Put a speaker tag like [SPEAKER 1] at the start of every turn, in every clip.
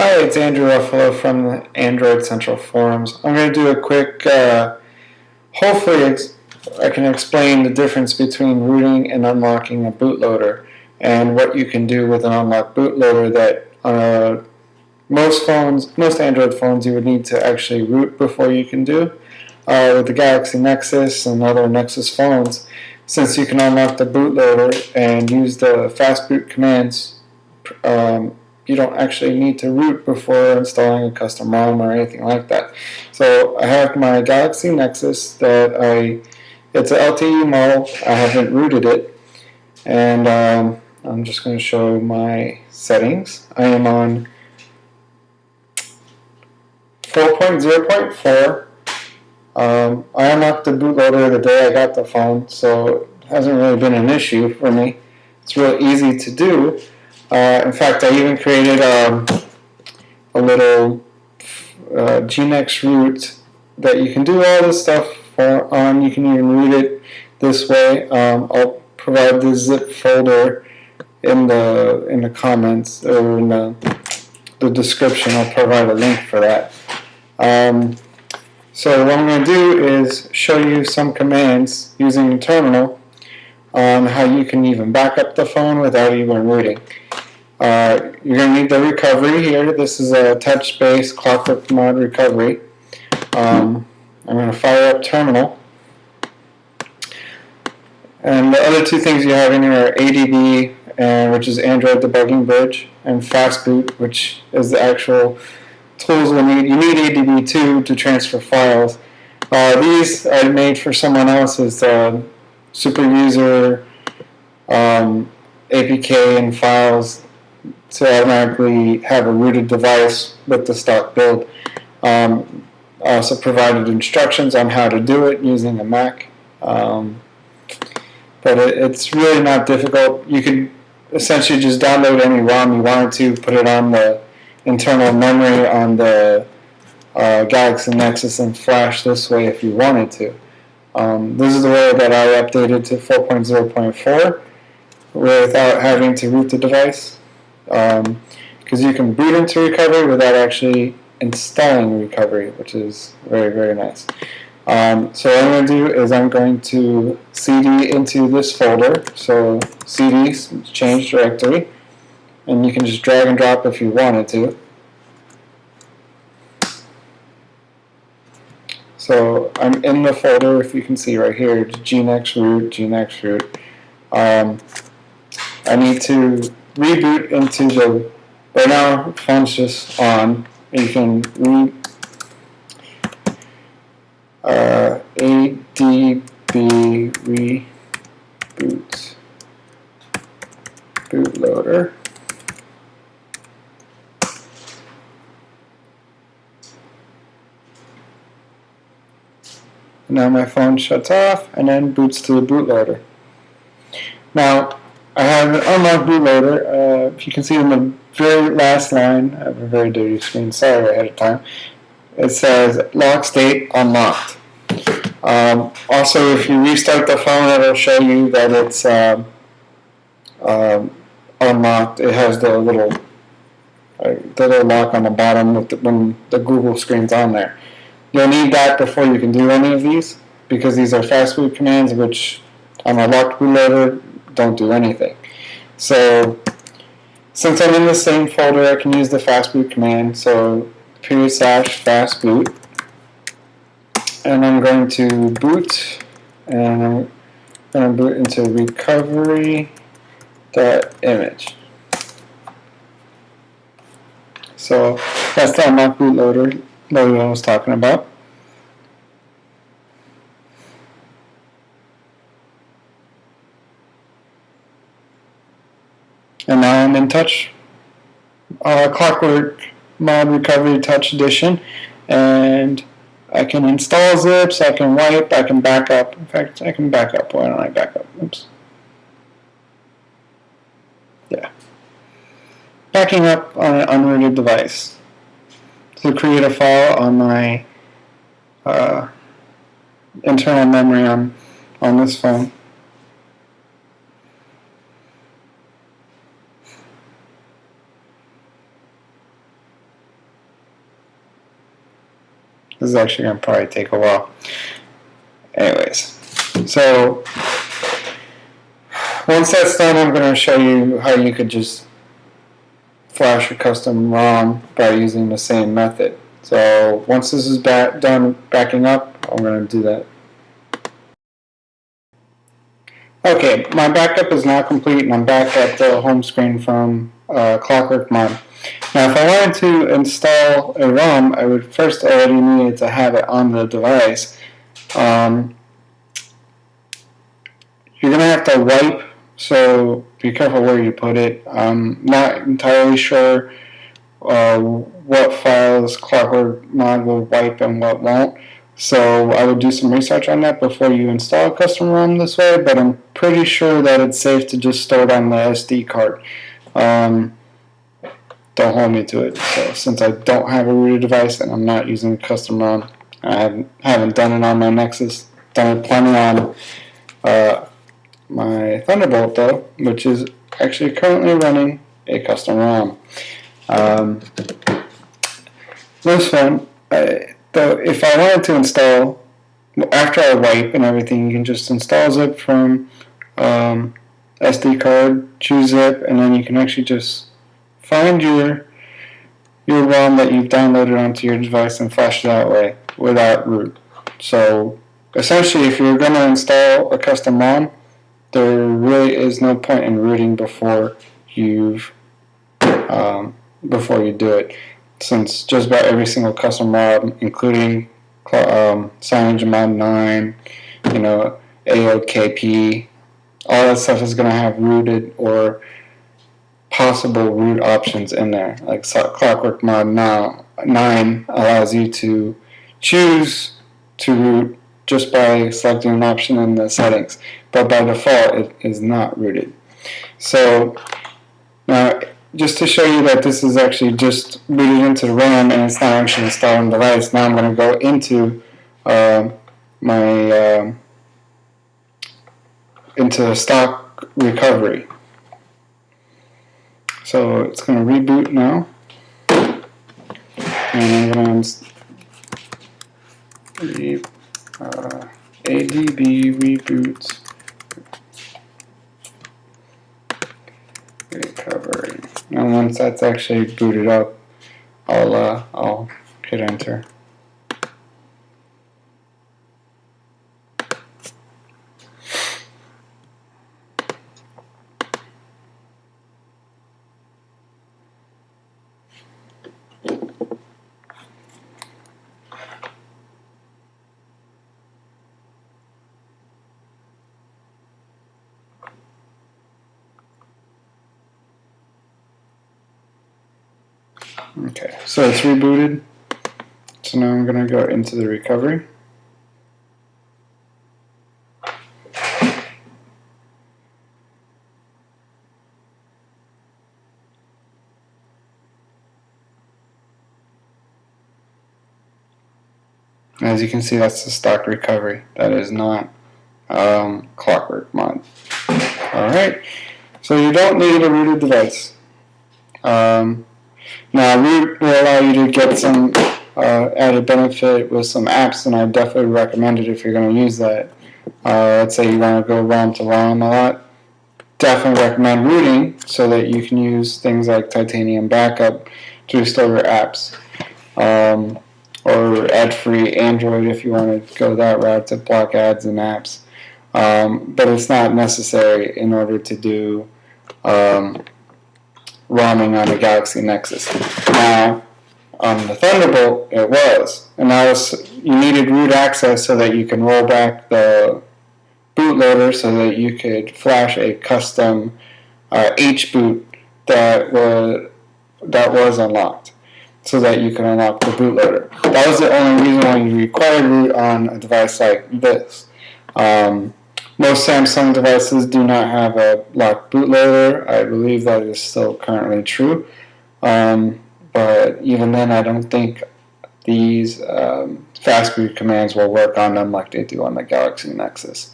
[SPEAKER 1] Hi, it's Andrew Ruffalo from the Android Central Forums. I'm going to do a quick, hopefully I can explain the difference between rooting and unlocking a bootloader and what you can do with an unlocked bootloader that most Android phones you would need to actually root before you can do. With the Galaxy Nexus and other Nexus phones, since you can unlock the bootloader and use the Fastboot commands, you don't actually need to root before installing a custom ROM or anything like that. So I have my Galaxy Nexus it's an LTE model. I haven't rooted it, and I'm just going to show my settings. I am on 4.0.4. I unlocked the bootloader the day I got the phone, so it hasn't really been an issue for me. It's real easy to do. In fact, I even created a little Gnex root that you can do all this stuff on. You can even root it this way. I'll provide the zip folder in the comments or in the description. I'll provide a link for that. So what I'm going to do is show you some commands using terminal on how you can even back up the phone without even rooting. You're going to need the recovery here. This is a touch-based clockwork mod recovery. I'm going to fire up terminal. And the other two things you have in here are Adb, which is Android Debugging Bridge, and Fastboot, which is the actual tools we'll need. You need Adb too to transfer files. These I made for someone else's super user APK and files to automatically have a rooted device with the stock build. I also provided instructions on how to do it using a Mac. But it's really not difficult. You can essentially just download any ROM you wanted to, put it on the internal memory on the Galaxy Nexus and flash this way if you wanted to. This is the way that I updated to 4.0.4 without having to root the device. Because you can boot into recovery without actually installing recovery, which is very, very nice. So what I'm going to do is I'm going to cd into this folder. So cd change directory, and you can just drag and drop if you wanted to. So I'm in the folder, if you can see right here, Gnex root. I need to reboot into the, right now the phone's just on. You can ADB reboot bootloader. Now my phone shuts off and then boots to the bootloader. Now I have an unlocked bootloader. If you can see in the very last line, I have a very dirty screen, sorry ahead of time. It says lock state unlocked. Also, if you restart the phone, it'll show you that it's unlocked. It has the little lock on the bottom when the Google screen's on there. You'll need that before you can do any of these, because these are fastboot commands, which on a locked bootloader don't do anything. So since I'm in the same folder, I can use the fastboot command. So /fastboot, and I'm going to boot, and I'm going to boot into recovery.img. So that's the unlocked bootloader that I was talking about. And now I'm in Touch Clockwork Mod Recovery Touch Edition, and I can install zips, I can wipe, I can back up. In fact, I can back up. Why don't I back up? Oops. Yeah. Backing up on an unrooted device. To create a file on my internal memory on this phone. This is actually going to probably take a while. Anyways, so once that's done, I'm going to show you how you could just flash a custom ROM by using the same method. So once this is done backing up, I'm going to do that. Okay, my backup is now complete, and I'm back at the home screen from Clockwork Mod. Now, if I wanted to install a ROM, I would first already need to have it on the device. You're going to have to wipe, so be careful where you put it. I'm not entirely sure what files Clockwork Mod will wipe and what won't. So I would do some research on that before you install a custom ROM this way, but I'm pretty sure that it's safe to just store it on the SD card. Don't hold me to it. So since I don't have a rooted device and I'm not using a custom ROM, I haven't done it on my Nexus. Done it plenty on my Thunderbolt though, which is actually currently running a custom ROM. This one, if I wanted to install, after I wipe and everything, you can just install zip from SD card, choose zip, and then you can actually just find your ROM that you've downloaded onto your device and flash it that way without root. So essentially, if you're going to install a custom ROM, there really is no point in rooting before you do it, since just about every single custom ROM, including CyanogenMod 9, AOKP, all that stuff is going to have rooted or possible root options in there. Like Clockwork Mod 9 allows you to choose to root just by selecting an option in the settings, but by default it is not rooted. So now, just to show you that this is actually just booted into the RAM and it's not actually installed on the device, now I'm going to go into into stock recovery. So it's going to reboot now, and I'm going to ADB reboot recovery. And once that's actually booted up, I'll hit enter. Okay, so it's rebooted. So now I'm going to go into the recovery. As you can see, that's the stock recovery. That is not Clockwork Mod. Alright, so you don't need a rooted device. Now, root will allow you to get some added benefit with some apps, and I definitely recommend it if you're going to use that. Let's say you want to go ROM to ROM a lot. Definitely recommend rooting so that you can use things like Titanium Backup to restore your apps. Or ad-free Android if you want to go that route to block ads and apps. But it's not necessary in order to do ROMing on the Galaxy Nexus. Now, on the Thunderbolt, it was. And that was, you needed root access so that you can roll back the bootloader so that you could flash a custom H-boot that was unlocked, so that you can unlock the bootloader. That was the only reason why you required root on a device like this. Most Samsung devices do not have a locked bootloader. I believe that is still currently true. But even then, I don't think these Fastboot commands will work on them like they do on the Galaxy Nexus.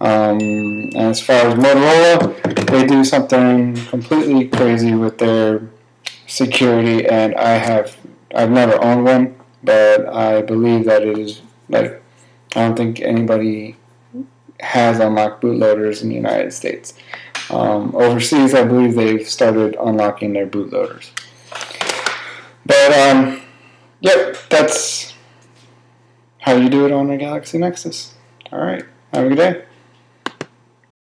[SPEAKER 1] And as far as Motorola, they do something completely crazy with their security, and I've never owned one, but I believe that it is like, I don't think anybody has unlocked bootloaders in the United States. Overseas, I believe they've started unlocking their bootloaders. But yep, that's how you do it on a Galaxy Nexus. All right, have a good day.